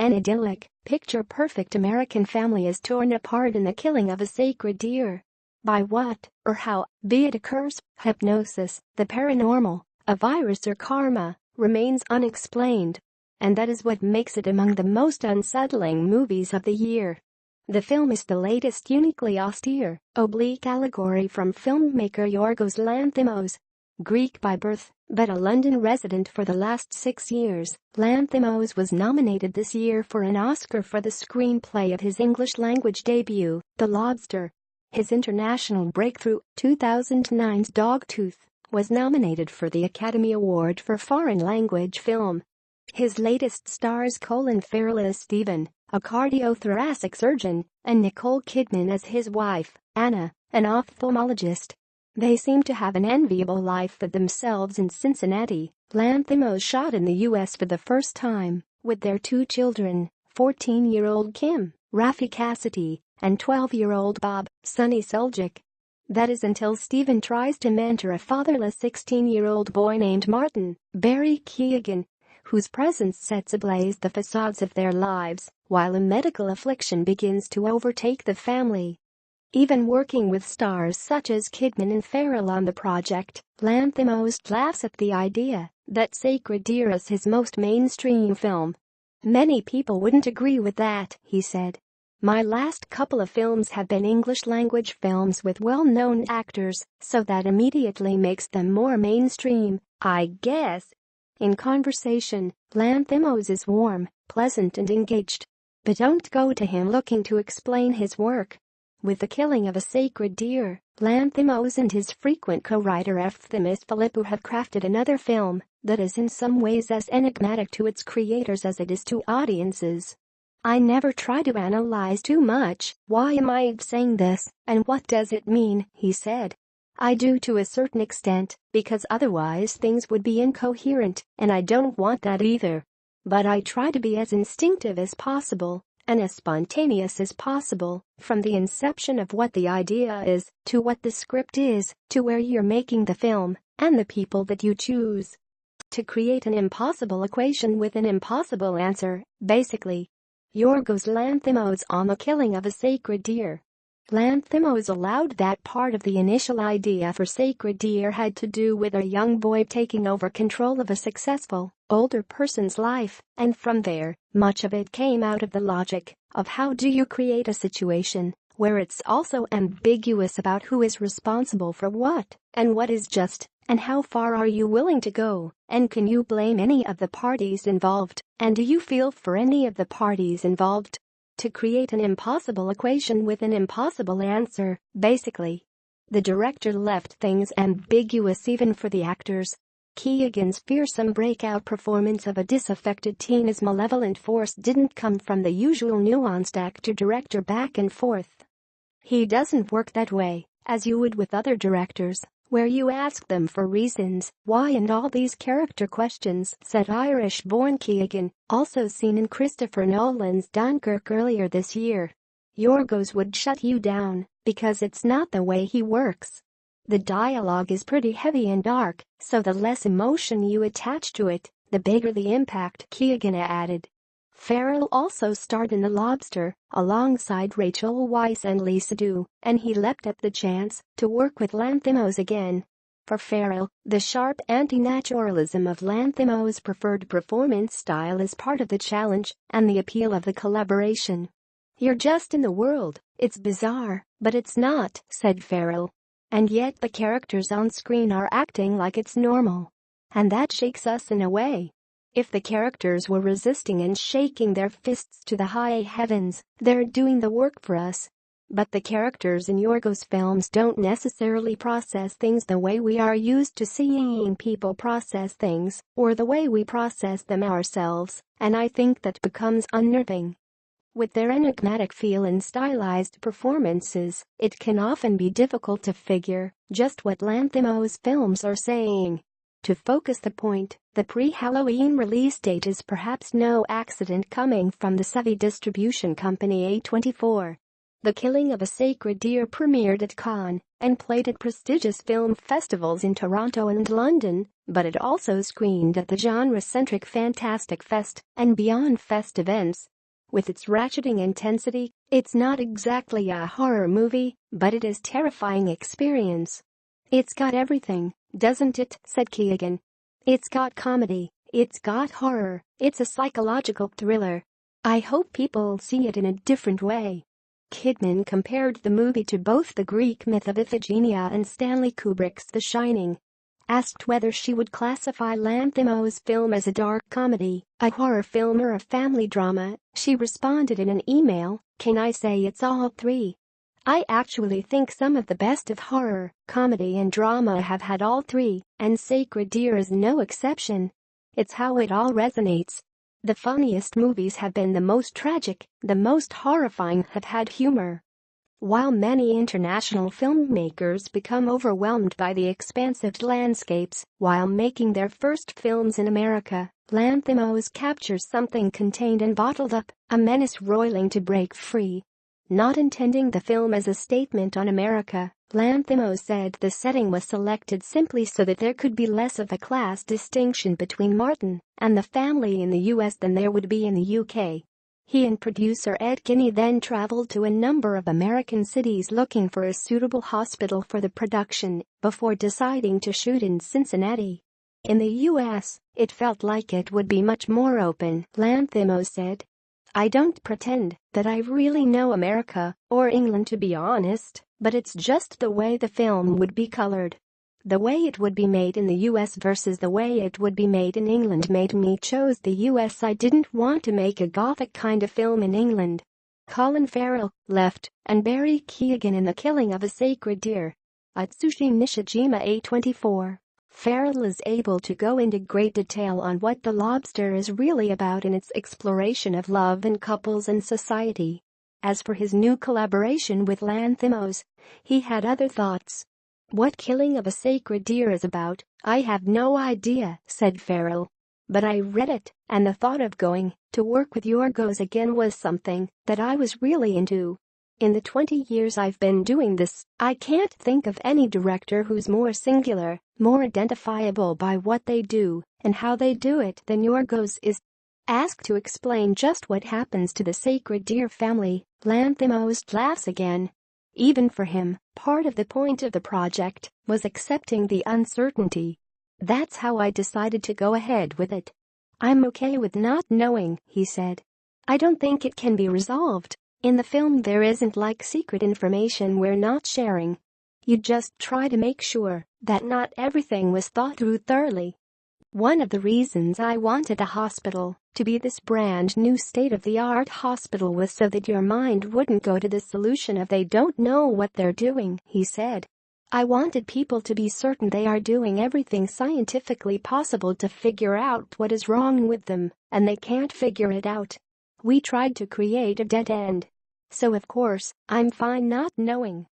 An idyllic, picture-perfect American family is torn apart in the killing of a sacred deer. By what, or how, be it a curse, hypnosis, the paranormal, a virus or karma, remains unexplained. And that is what makes it among the most unsettling movies of the year. The film is the latest uniquely austere, oblique allegory from filmmaker Yorgos Lanthimos. Greek by birth, but a London resident for the last 6 years, Lanthimos was nominated this year for an Oscar for the screenplay of his English-language debut, The Lobster. His international breakthrough, 2009's Dogtooth, was nominated for the Academy Award for Foreign Language Film. His latest stars Colin Farrell as Stephen, a cardiothoracic surgeon, and Nicole Kidman as his wife, Anna, an ophthalmologist. They seem to have an enviable life for themselves in Cincinnati. Lanthimos shot in the U.S. for the first time, with their 2 children, 14-year-old Kim, Raffey Cassidy, and 12-year-old Bob, Sonny Suljic. That is until Stephen tries to mentor a fatherless 16-year-old boy named Martin, Barry Keoghan, whose presence sets ablaze the facades of their lives, while a medical affliction begins to overtake the family. Even working with stars such as Kidman and Farrell on the project, Lanthimos laughs at the idea that Sacred Deer is his most mainstream film. Many people wouldn't agree with that, he said. My last couple of films have been English-language films with well-known actors, so that immediately makes them more mainstream, I guess. In conversation, Lanthimos is warm, pleasant and engaged. But don't go to him looking to explain his work. With the killing of a sacred deer, Lanthimos and his frequent co-writer Efthimis Philippou have crafted another film that is in some ways as enigmatic to its creators as it is to audiences. I never try to analyze too much. Why am I saying this, and what does it mean, he said. I do to a certain extent, because otherwise things would be incoherent, and I don't want that either. But I try to be as instinctive as possible, and as spontaneous as possible, from the inception of what the idea is, to what the script is, to where you're making the film, and the people that you choose. To create an impossible equation with an impossible answer, basically. Yorgos Lanthimos on the killing of a sacred deer. Lanthimos allowed that part of the initial idea for Sacred Deer had to do with a young boy taking over control of a successful, older person's life, and from there, much of it came out of the logic of how do you create a situation where it's also ambiguous about who is responsible for what, and what is just, and how far are you willing to go, and can you blame any of the parties involved, and do you feel for any of the parties involved? To create an impossible equation with an impossible answer, basically. The director left things ambiguous even for the actors. Keoghan's fearsome breakout performance of a disaffected teen as malevolent force didn't come from the usual nuanced actor-director back and forth. He doesn't work that way, as you would with other directors, where you ask them for reasons, why and all these character questions, said Irish-born Keoghan, also seen in Christopher Nolan's Dunkirk earlier this year. Yorgos would shut you down, because it's not the way he works. The dialogue is pretty heavy and dark, so the less emotion you attach to it, the bigger the impact, Keoghan added. Farrell also starred in The Lobster, alongside Rachel Weisz and Lisa Seydoux, and he leapt at the chance to work with Lanthimos again. For Farrell, the sharp anti-naturalism of Lanthimos' preferred performance style is part of the challenge and the appeal of the collaboration. You're just in the world, it's bizarre, but it's not, said Farrell. And yet the characters on screen are acting like it's normal. And that shakes us in a way. If the characters were resisting and shaking their fists to the high heavens, they're doing the work for us. But the characters in Yorgos films don't necessarily process things the way we are used to seeing people process things, or the way we process them ourselves, and I think that becomes unnerving. With their enigmatic feel and stylized performances, it can often be difficult to figure just what Lanthimos' films are saying. To focus the point, the pre-Halloween release date is perhaps no accident coming from the savvy distribution company A24. The Killing of a Sacred Deer premiered at Cannes and played at prestigious film festivals in Toronto and London, but it also screened at the genre-centric Fantastic Fest and Beyond Fest events. With its ratcheting intensity, it's not exactly a horror movie, but it is a terrifying experience. "It's got everything, doesn't it?" said Keegan. "It's got comedy, it's got horror, it's a psychological thriller. I hope people see it in a different way." Kidman compared the movie to both the Greek myth of Iphigenia and Stanley Kubrick's The Shining. Asked whether she would classify Lanthimos' film as a dark comedy, a horror film or a family drama, she responded in an email, "Can I say it's all three? I actually think some of the best of horror, comedy and drama have had all three, and Sacred Deer is no exception. It's how it all resonates. The funniest movies have been the most tragic, the most horrifying have had humor." While many international filmmakers become overwhelmed by the expansive landscapes while making their first films in America, Lanthimos captures something contained and bottled up, a menace roiling to break free. Not intending the film as a statement on America, Lanthimos said the setting was selected simply so that there could be less of a class distinction between Martin and the family in the US than there would be in the UK. He and producer Ed Guiney then traveled to a number of American cities looking for a suitable hospital for the production before deciding to shoot in Cincinnati. "In the US, it felt like it would be much more open," Lanthimos said. "I don't pretend that I really know America or England, to be honest, but it's just the way the film would be colored. The way it would be made in the US versus the way it would be made in England made me choose the US. I didn't want to make a gothic kind of film in England." Colin Farrell left and Barry Keoghan in The Killing of a Sacred Deer. Atsushi Nishijima, A24. Farrell is able to go into great detail on what The Lobster is really about in its exploration of love and couples and society. As for his new collaboration with Lanthimos, he had other thoughts. "What Killing of a Sacred Deer is about, I have no idea," said Farrell. "But I read it, and the thought of going to work with Yorgos again was something that I was really into. In the 20 years I've been doing this, I can't think of any director who's more singular, more identifiable by what they do and how they do it than Yorgos is." Asked to explain just what happens to the Sacred Deer family, Lanthimos laughs again. "Even for him, part of the point of the project was accepting the uncertainty. That's how I decided to go ahead with it. I'm okay with not knowing," he said. "I don't think it can be resolved. In the film there isn't like secret information we're not sharing. You just try to make sure that not everything was thought through thoroughly. One of the reasons I wanted a hospital to be this brand new state-of-the-art hospital was so that your mind wouldn't go to the solution of they don't know what they're doing," he said. "I wanted people to be certain they are doing everything scientifically possible to figure out what is wrong with them, and they can't figure it out. We tried to create a dead end. So of course, I'm fine not knowing."